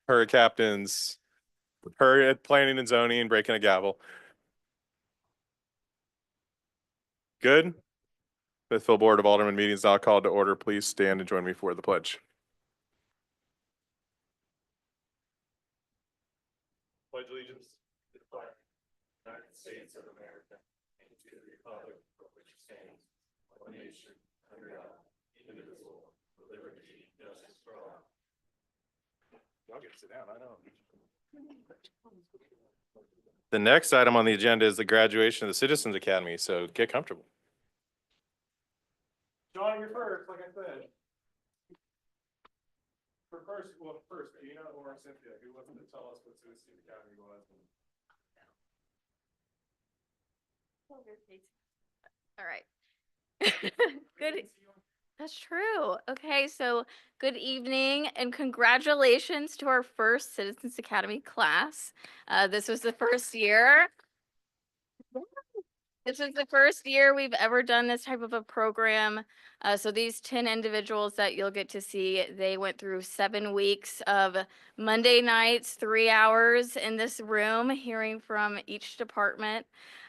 her captains, her at planning and zoning, breaking a gavel. Good. The full Board of Aldermen meeting is now called to order. Please stand and join me for the pledge. Pledge allegiance to the flag of the United States of America and to the republic for which it stands, one nation, under God, indivisible, with liberty and justice for all. Y'all get to sit down, I know. The next item on the agenda is the graduation of the Citizens Academy, so get comfortable. John, you're first, like I said. First, Gina or Cynthia, who wants to tell us what Citizens Academy was? All right. Good. That's true. Okay, so good evening and congratulations to our first Citizens Academy class. This was the first year. This is the first year we've ever done this type of a program. So these 10 individuals that you'll get to see, they went through 7 weeks of Monday nights, 3 hours in this room, hearing from each department.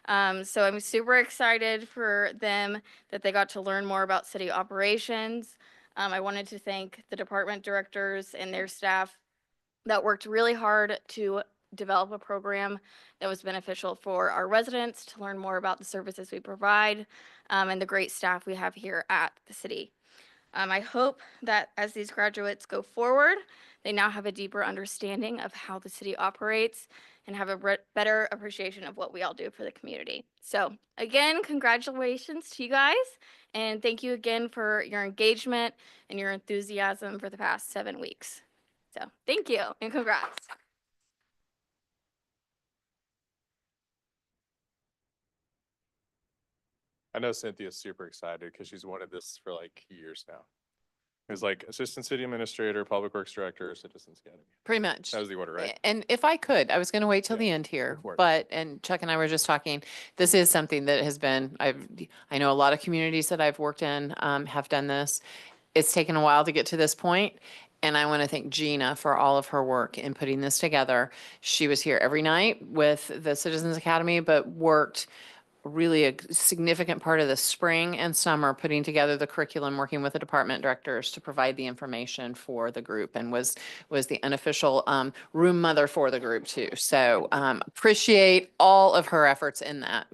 So I'm super excited for them that they got to learn more about city operations. I wanted to thank the department directors and their staff that worked really hard to develop a program that was beneficial for our residents to learn more about the services we provide and the great staff we have here at the city. I hope that as these graduates go forward, they now have a deeper understanding of how the city operates and have a better appreciation of what we all do for the community. So again, congratulations to you guys, and thank you again for your engagement and your enthusiasm for the past 7 weeks. So thank you and congrats. I know Cynthia's super excited because she's wanted this for like years now. It was like Assistant City Administrator, Public Works Director, Citizens Academy. Pretty much. That was the order, right? And if I could, I was going to wait till Yeah, the end here, go for it. but, and Chuck and I were just talking, this is something that has been, I know a lot of communities that I've worked in have done this. It's taken a while to get to this point, and I want to thank Gina for all of her work in putting this together. She was here every night with the Citizens Academy, but worked really a significant part of the spring and summer putting together the curriculum, working with the department directors to provide the information for the group, and was the unofficial room mother for the group too. So appreciate all of her efforts in that.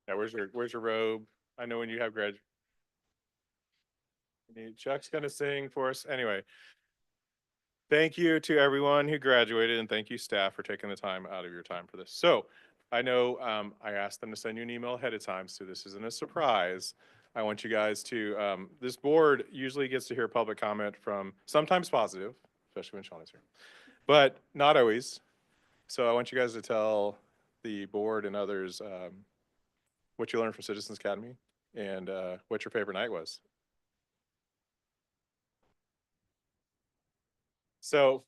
Now, where's your robe? I know when you have Chuck's gonna sing for us. Anyway, thank you to everyone who graduated, and thank you staff for taking the time out of your time for this. So I know I asked them to send you an email ahead of time, so this isn't a surprise. I want you guys to, this board usually gets to hear public comment from, sometimes positive, especially when Sean is here, but not always. So I want you guys to tell the board and others what you learned from Citizens Academy and what your favorite night was. So,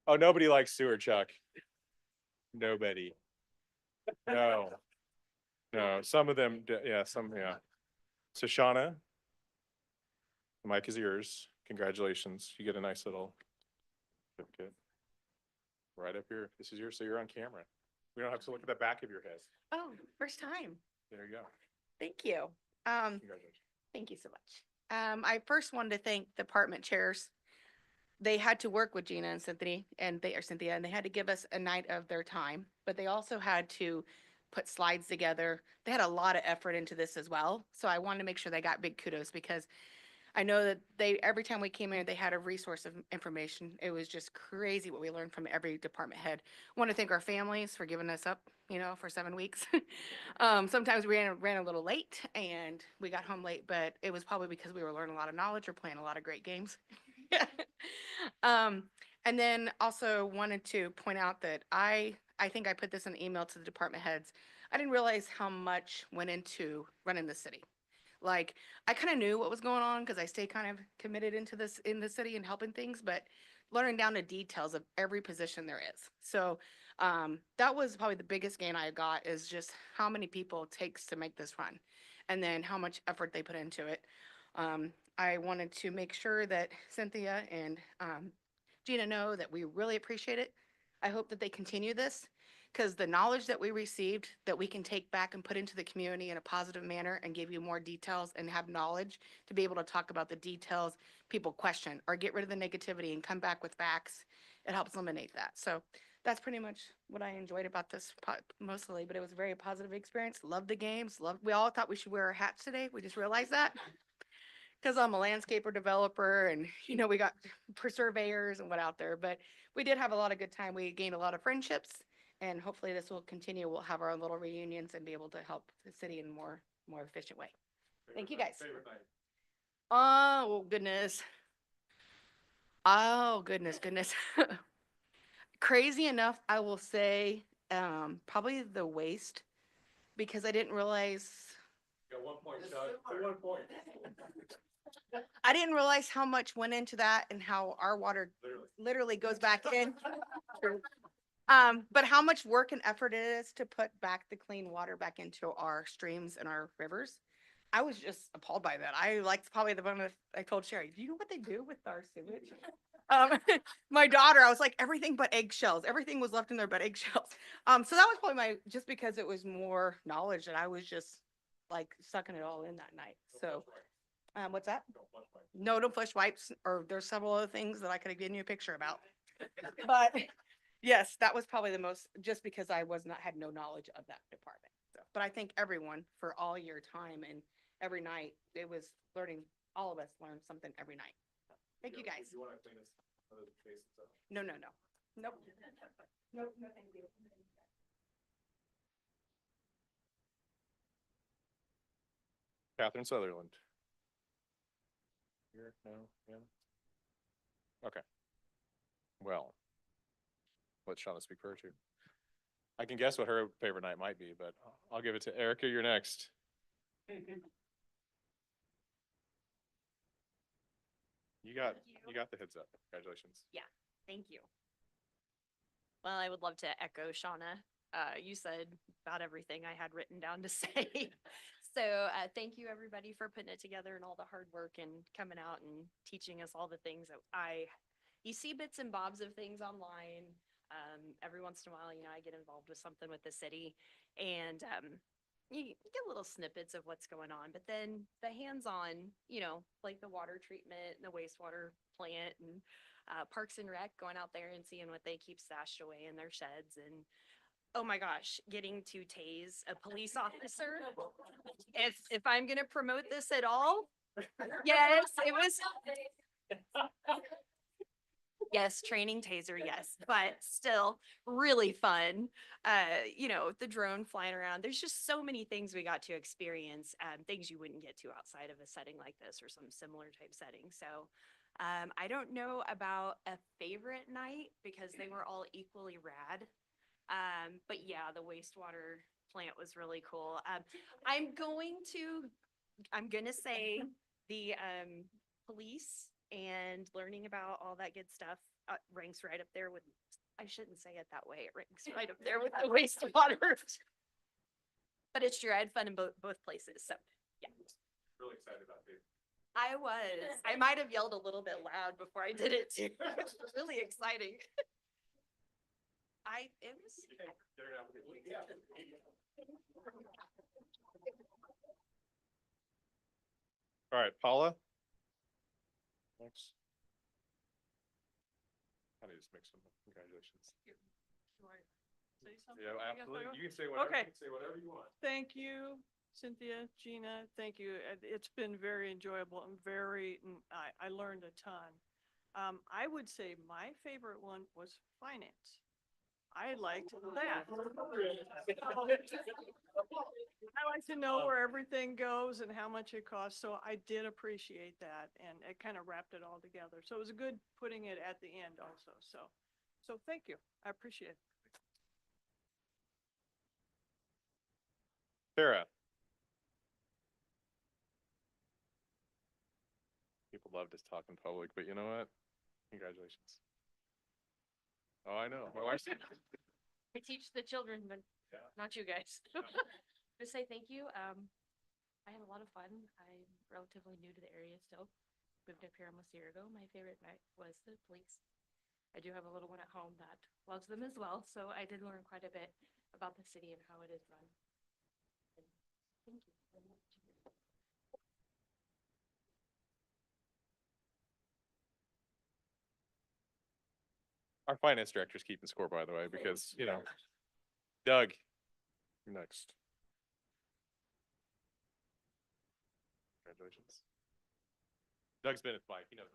oh, nobody likes sewer, Chuck. Nobody. No. No, some of them, yeah, yeah. So Shauna, the mic is yours. Congratulations. You get a nice little certificate right up here. This is yours, so you're on camera. We don't have to look at the back of your head. Oh, first time. There you go. Thank you. Congratulations. Thank you so much. I first wanted to thank the department chairs. They had to work with Gina and Cynthia, and they had to give us a night of their time, but they also had to put slides together. They had a lot of effort into this as well. So I wanted to make sure they got big kudos, because I know that every time we came in, they had a resource of information. It was just crazy what we learned from every department head. I want to thank our families for giving us up, for 7 weeks. Sometimes we ran a little late and we got home late, but it was probably because we were learning a lot of knowledge or playing a lot of great games. And then also wanted to point out that I think I put this in the email to the department heads. I didn't realize how much went into running the city. Like, I kind of knew what was going on because I stay kind of committed into this in the city and helping things, but learning down the details of every position there is. So that was probably the biggest gain I got, is just how many people it takes to make this run. and then how much effort they put into it. I wanted to make sure that Cynthia and Gina know that we really appreciate it. I hope that they continue this because the knowledge that we received that we can take back and put into the community in a positive manner and give you more details and have knowledge to be able to talk about the details people question or get rid of the negativity and come back with facts. It helps eliminate that. So that's pretty much what I enjoyed about this mostly, but it was a very positive experience. Loved the games. We all thought we should wear our hats today. We just realized that because I'm a landscaper developer and, we got surveyors and what out there, but we did have a lot of good time. We gained a lot of friendships and hopefully this will continue. We'll have our own little reunions and be able to help the city in a more efficient way. Thank you, guys. Favorite night? Oh, goodness. Oh, goodness. Crazy enough, I will say, probably the waste because I didn't realize Got 1 point, Chuck. 1 point. I didn't realize how much went into that and how our water literally goes back in. But how much work and effort it is to put back the clean water back into our streams and our rivers. I was just appalled by that. I liked probably the one that I told Sherry, do you know what they do with our sewage? My daughter, I was like, everything but eggshells. Everything was left in there but eggshells. So that was probably just because it was more knowledge that I was just like sucking it all in that night. So, what's that? No, don't flush wipes, or there's several other things that I could have given you a picture about. But yes, that was probably the most, just because I had no knowledge of that department. So, but I thank everyone for all your time and every night. It was learning, all of us learned something every night. So, thank you guys. You want to clean this, basins up? No. Nope. Nope, no, thank you. Catherine Sutherland. Here, no, yeah. Okay. Well, let Shauna speak for her too. I can guess what her favorite night might be, but I'll give it to Erica. You're next. You got the heads up. Congratulations. Thank you. Well, I would love to echo Shauna. You said about everything I had written down to say. So thank you, everybody, for putting it together and all the hard work and coming out and teaching us all the things that you see bits and bobs of things online. Every once in a while, I get involved with something with the city and you get little snippets of what's going on, but then the hands-on, like the water treatment and the wastewater plant and Parks and Rec, going out there and seeing what they keep stashed away in their sheds. And oh my gosh, getting to tase a police officer. If I'm gonna promote this at all, yes, it was. Yes, training taser, yes, but still really fun. The drone flying around. There's just so many things we got to experience, things you wouldn't get to outside of a setting like this or some similar type setting. So I don't know about a favorite night because they were all equally rad. But yeah, the wastewater plant was really cool. I'm gonna say the police and learning about all that good stuff ranks right up there with, I shouldn't say it that way, it ranks right up there with the wastewater. But it's true, I had fun in both places, so yeah. Really excited about it. I was. I might have yelled a little bit loud before I did it too. It was really exciting. It was. All right, Paula. Next. I need to just mix them up. Congratulations. Say something? Yeah, I guess I absolutely. go? You can say whatever, Okay. you can say whatever you want. Thank you, Cynthia, Gina, thank you. It's been very enjoyable and I learned a ton. I would say my favorite one was finance. I liked that. I like to know where everything goes and how much it costs, so I did appreciate that, and it kind of wrapped it all together. So it was good putting it at the end also, so thank you, I appreciate it. Sarah. People love to talk in public, but you know what? Congratulations. Oh, I know. My wife's. I teach the children, but Yeah. not you guys. Just say thank you. I had a lot of fun. I'm relatively new to the area still. Moved up here almost a year ago. My favorite night was the police. I do have a little one at home that loves them as well, so I did learn quite a bit about the city and how it is run. And thank you very much. Our finance director's keeping score, by the way, because, you know, Doug, you're next. Congratulations. Doug's been at Spike, he knows.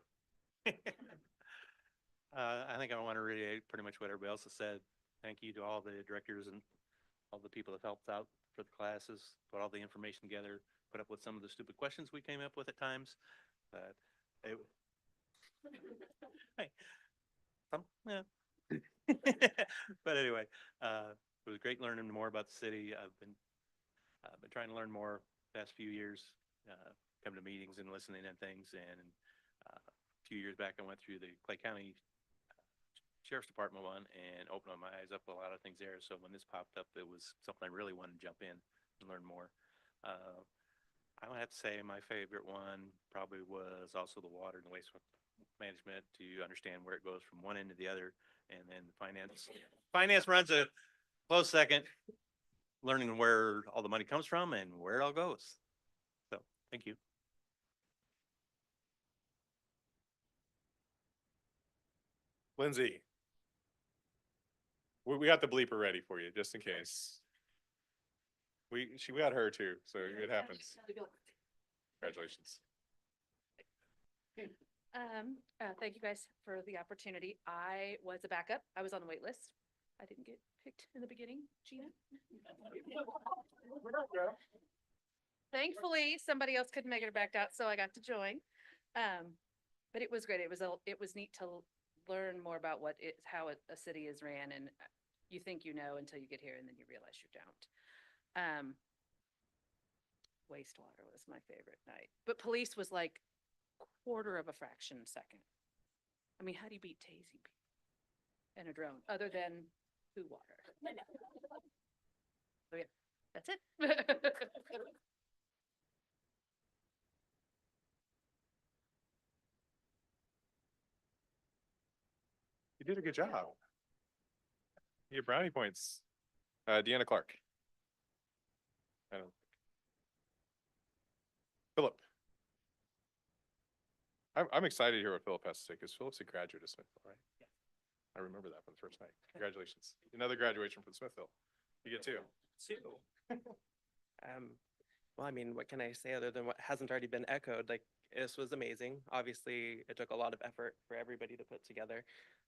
I think I want to reiterate pretty much what everybody else has said. Thank you to all the directors and all the people that helped out for the classes, put all the information together, put up with some of the stupid questions we came up with at times. But it, hey, yeah. But anyway, it was great learning more about the city. I've been trying to learn more the past few years, coming to meetings and listening and things. And a few years back, I went through the Clay County Sheriff's Department one and opened my eyes up to a lot of things there. So when this popped up, it was something I really wanted to jump in and learn more. I would have to say my favorite one probably was also the water and waste management, to understand where it goes from one end to the other. And then finance runs a close second, learning where all the money comes from and where it all goes. So thank you. Lindsay. We got the bleeper ready for you, just in case. We got her too, so it happens. Congratulations. Thank you guys for the opportunity. I was a backup. I was on the wait list. I didn't get picked in the beginning, Gina. Thankfully, somebody else couldn't make it back out, so I got to join. But it was great. It was neat to learn more about how a city is ran, and you think you know until you get here, and then you realize you don't. Wastewater was my favorite night, but police was like quarter of a fraction second. I mean, how do you beat Tazy and a drone other than poo water? So yeah, that's it. You did a good job. You get brownie points. Deanna Clark. I don't. Philip. I'm excited to hear what Philip has to say, because Philip's a graduate of Smithville, right? Yeah. I remember that from the first night. Congratulations. Another graduation from Smithville. You get two. Well, I mean, what can I say other than what hasn't already been echoed? Like, this was amazing. Obviously, it took a lot of effort for everybody to put together.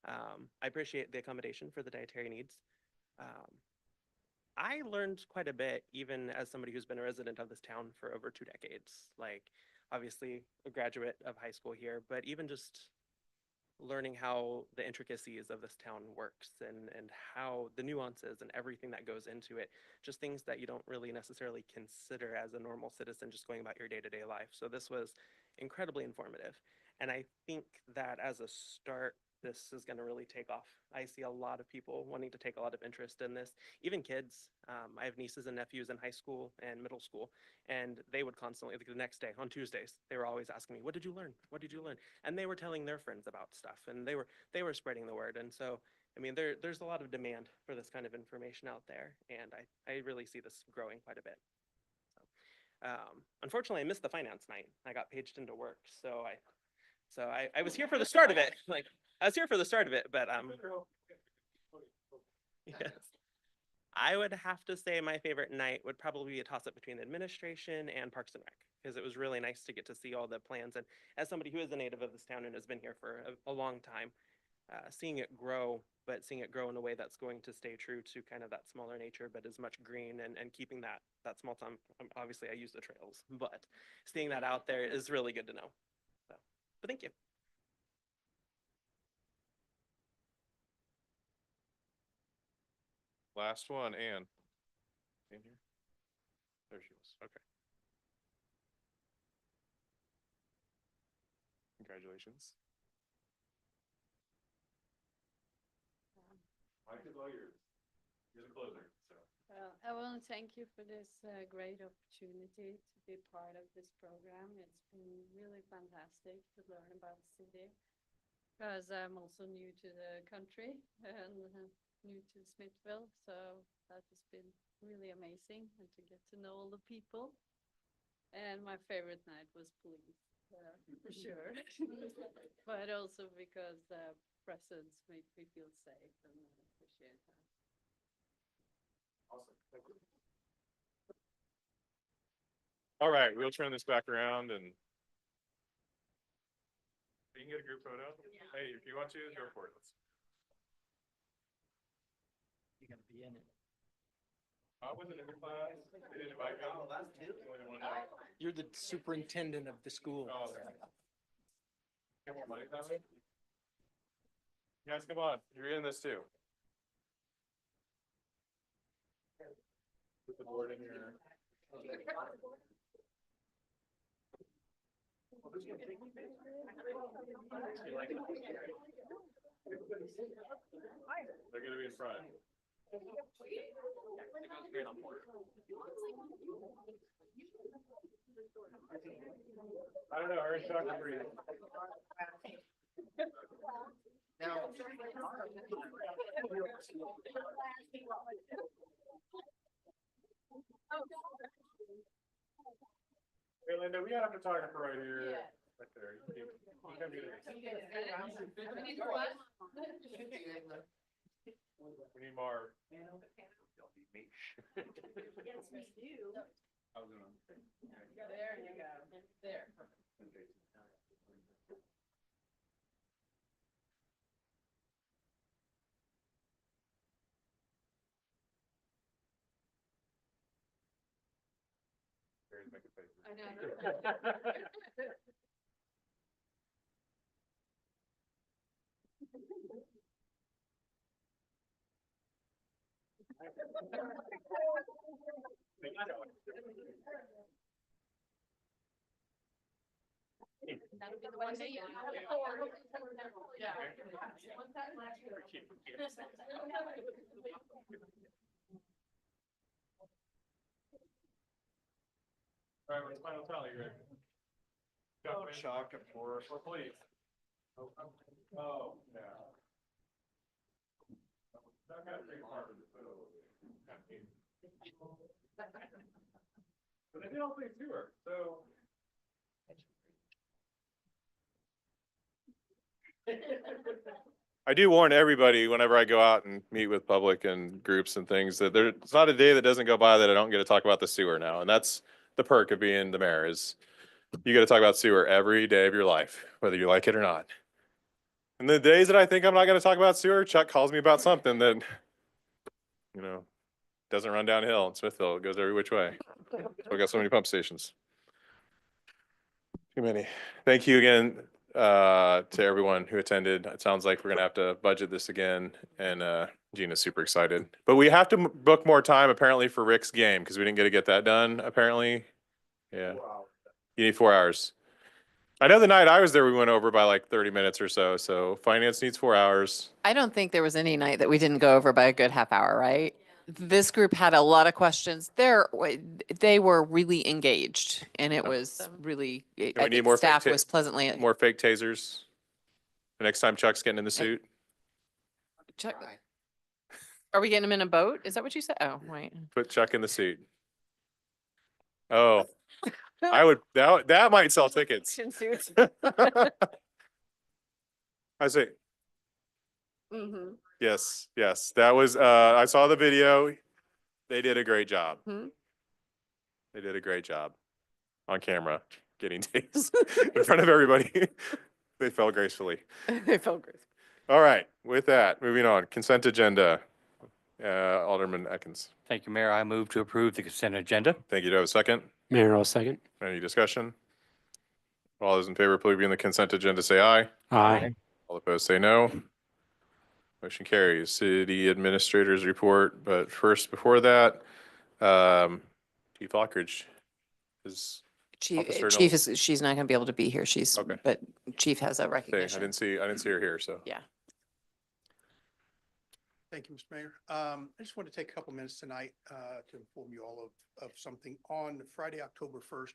I appreciate the accommodation for the dietary needs. I learned quite a bit, even as somebody who's been a resident of this town for over 2 decades. Like, obviously, a graduate of high school here, but even just learning how the intricacies of this town works and how the nuances and everything that goes into it, just things that you don't really necessarily consider as a normal citizen just going about your day-to-day life. So this was incredibly informative. And I think that as a start, this is going to really take off. I see a lot of people wanting to take a lot of interest in this, even kids. I have nieces and nephews in high school and middle school, and they would constantly, like the next day on Tuesdays, they were always asking me, what did you learn? What did you learn? And they were telling their friends about stuff, and they were spreading the word. And so, I mean, there's a lot of demand for this kind of information out there, and I really see this growing quite a bit. So, unfortunately, I missed the finance night. I got paged into work, so I was here for the start of it. Like, I was here for the start of it, but yes. I would have to say my favorite night would probably be a toss-up between administration and Parks and Rec, because it was really nice to get to see all the plans. And as somebody who is a native of this town and has been here for a long time, seeing it grow, but seeing it grow in a way that's going to stay true to kind of that smaller nature, but as much green and keeping that small town. Obviously, I use the trails, but seeing that out there is really good to know. So, but thank you. Last one, Anne. Anne here? There she was. Okay. Congratulations. Mike is all yours. You're the closer, so. I want to thank you for this great opportunity to be part of this program. It's been really fantastic to learn about the city because I'm also new to the country and new to Smithville. So that has been really amazing and to get to know all the people. And my favorite night was police, for sure. But also because the presence made me feel safe and I appreciate that. Awesome. Thank you. All right, we'll turn this back around and you can get a group photo. Hey, if you want to, go for it. You're gonna be in it. I wasn't in the class. They didn't invite me. Only one night. You're the superintendent of the school. Oh, there. Get more money that way? Guys, come on, you're in this too. Put the board in here. They're gonna be in front. I don't know, Aaron, talk for you. Hey, Linda, we got a photographer right here. Right there. You come get it. We need more. There you go. There. I know. That'll be the one day you. All right, what's final tally, Greg? Chalk it for us, please. Oh, yeah. Not gonna take part of the photo. But they did all things to her, so. I do warn everybody whenever I go out and meet with public and groups and things that it's not a day that doesn't go by that I don't get to talk about the sewer now. And that's the perk of being the mayor is you get to talk about sewer every day of your life, whether you like it or not. And the days that I think I'm not going to talk about sewer, Chuck calls me about something that, doesn't run downhill in Smithville. It goes every which way. We got so many pump stations. Too many. Thank you again to everyone who attended. It sounds like we're gonna have to budget this again, and Gina's super excited. But we have to book more time apparently for Rick's game because we didn't get to get that done. Apparently, yeah. You need 4 hours. I know the night I was there, we went over by like 30 minutes or so. So finance needs 4 hours. I don't think there was any night that we didn't go over by a good half hour, right? This group had a lot of questions. They were really engaged and it was really, we I need think more staff fake was pleasantly. More fake tasers. The next time Chuck's getting in the suit. Chuck, are we getting him in a boat? Is that what you said? Oh, wait. Put Chuck in the suit. Oh, I would, that might sell tickets. I say, Mm-hmm. yes, that was, I saw the video. They did a great job. Mhm. They did a great job on camera, getting tased in front of everybody. They fell gracefully. They felt great. All right, with that, moving on, consent agenda. Alderman Ekins. Thank you, Mayor. I move to approve the consent agenda. Thank you. Do I have a second? Mayor, I'll second. Any discussion? All those in favor of approving the consent agenda, say aye. Aye. All opposed, say no. Motion carries. City Administrator's report, but first, before that, Chief Lockridge is, Officer Chief Knowles. is, she's not gonna be able to be here. Okay. But Chief has a okay, I recognition. didn't see her here, so. Yeah. Thank you, Mr. Mayor. I just want to take a couple minutes tonight to inform you all of something. On Friday, October 1st,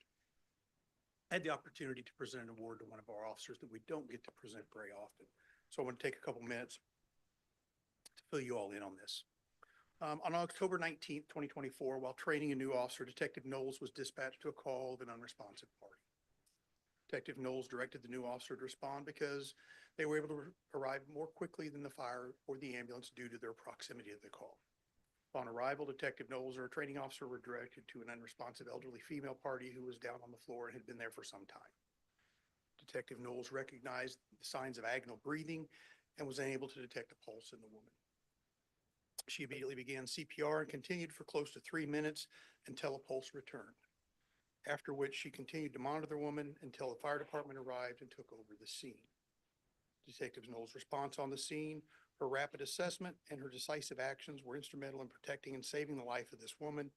I had the opportunity to present an award to one of our officers that we don't get to present very often. So I want to take a couple minutes to fill you all in on this. On October 19th, 2024, while training a new officer, Detective Knowles was dispatched to a call of an unresponsive party. Detective Knowles directed the new officer to respond because they were able to arrive more quickly than the fire or the ambulance due to their proximity to the call. Upon arrival, Detective Knowles or a training officer were directed to an unresponsive elderly female party who was down on the floor and had been there for some time. Detective Knowles recognized the signs of agonal breathing and was unable to detect a pulse in the woman. She immediately began CPR and continued for close to 3 minutes until a pulse returned, after which she continued to monitor the woman until the fire department arrived and took over the scene. Detective Knowles' response on the scene, her rapid assessment, and her decisive actions were instrumental in protecting and saving the life of this woman.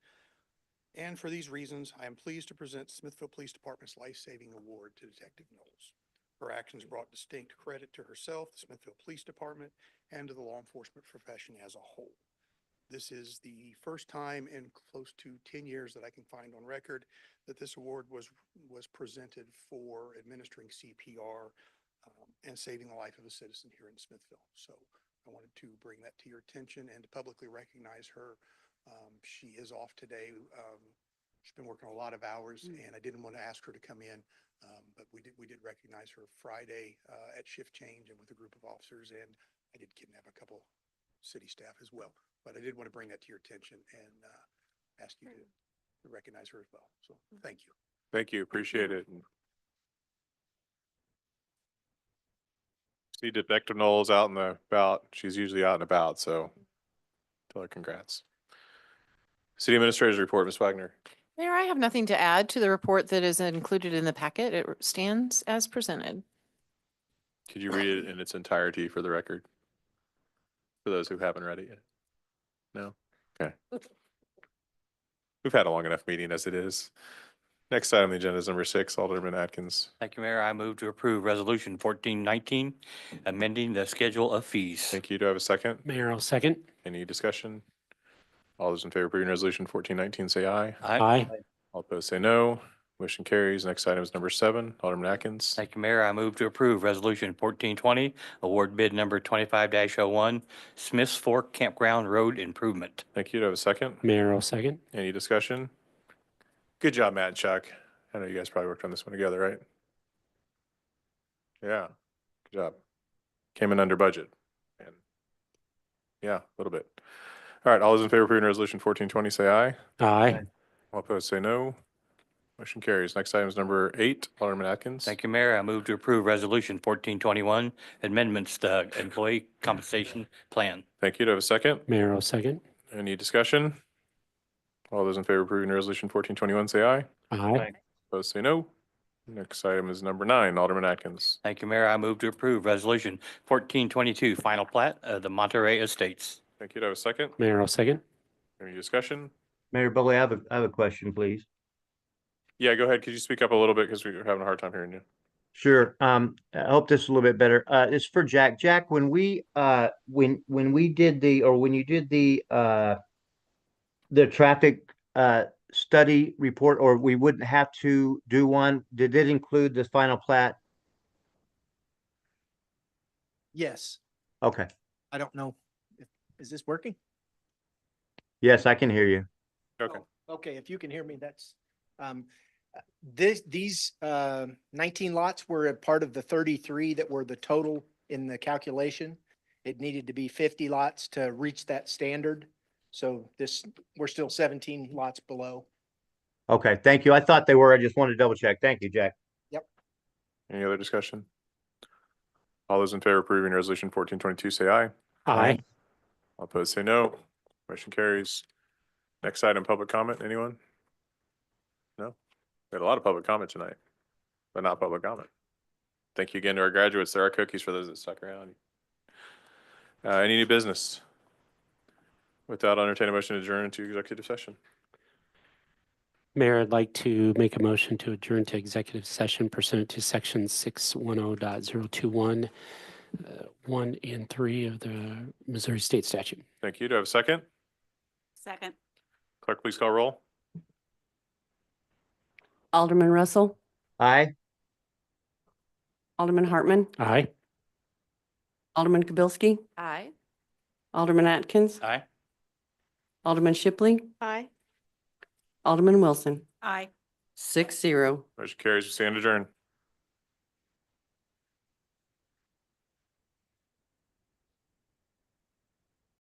And for these reasons, I am pleased to present Smithfield Police Department's Life-Saving Award to Detective Knowles. Her actions brought distinct credit to herself, the Smithfield Police Department, and to the law enforcement profession as a whole. This is the first time in close to 10 years that I can find on record that this award was presented for administering CPR and saving the life of a citizen here in Smithville. So I wanted to bring that to your attention and to publicly recognize her. She is off today. She's been working a lot of hours, and I didn't want to ask her to come in, but we did recognize her Friday at shift change and with a group of officers, and I did kidnap a couple city staff as well. But I did want to bring that to your attention and ask you to recognize her as well. So thank you. Thank you. Appreciate it. See Detective Knowles out and about. She's usually out and about, so tell her congrats. City Administrator's report, Ms. Wagner. Mayor, I have nothing to add to the report that is included in the packet. It stands as presented. Could you read it in its entirety for the record? For those who haven't read it yet? No? Okay. We've had a long enough meeting as it is. Next item on the agenda is number 6, Alderman Atkins. Thank you, Mayor. I move to approve Resolution 1419, amending the schedule of fees. Thank you. Do I have a second? Mayor, I'll second. Any discussion? All those in favor of approving Resolution 1419, say aye. Aye. All opposed, say no. Motion carries. Next item is number 7, Alderman Atkins. Thank you, Mayor. I move to approve Resolution 1420, award bid number 25-01, Smiths Fork Campground Road Improvement. Thank you. Do I have a second? Mayor, I'll second. Any discussion? Good job, Matt and Chuck. I know you guys probably worked on this one together, right? Yeah, good job. Came in under budget. And yeah, a little bit. All right, all those in favor of approving Resolution 1420, say aye. Aye. All opposed, say no. Motion carries. Next item is number 8, Alderman Atkins. Thank you, Mayor. I move to approve Resolution 1421, amendments to employee compensation plan. Thank you. Do I have a second? Mayor, I'll second. Any discussion? All those in favor of approving Resolution 1421, say aye. Aye. Opposed, say no. Next item is number 9, Alderman Atkins. Thank you, Mayor. I move to approve Resolution 1422, final plat of the Monterey Estates. Thank you. Do I have a second? Mayor, I'll second. Any discussion? Mayor Bully, I have a question, please. Yeah, go ahead. Could you speak up a little bit because we're having a hard time hearing you? Sure. I hope this is a little bit better. It's for Jack. Jack, when we when you did the traffic study report, or we wouldn't have to do one, did it include the final plat? Yes, Okay. I don't know. Is this working? Yes, I can hear you. Okay. Okay, if you can hear me, that's, these 19 lots were a part of the 33 that were the total in the calculation. It needed to be 50 lots to reach that standard. So we're still 17 lots below. Okay, thank you. I thought they were. I just wanted to double check. Thank you, Jack. Any other discussion? All those in favor of approving Resolution 1422, say aye. Aye. All opposed, say no. Motion carries. Next item, public comment. Anyone? No? We had a lot of public comment tonight, but not public comment. Thank you again to our graduates. There are cookies for those that stuck around. Any new business? Without, I'll entertain a motion to adjourn to executive session. Mayor, I'd like to make a motion to adjourn to executive session pursuant to section 610.021 1 and 3 of the Missouri State Statute. Thank you. Do I have a second? Second. Clerk, please call roll. Alderman Russell, Aye. Alderman Hartman, Aye. Alderman Kibelski, Aye. Alderman Atkins, Aye. Alderman Shipley, Aye. Alderman Wilson, Aye. 6-0. Motion carries. We stand adjourned.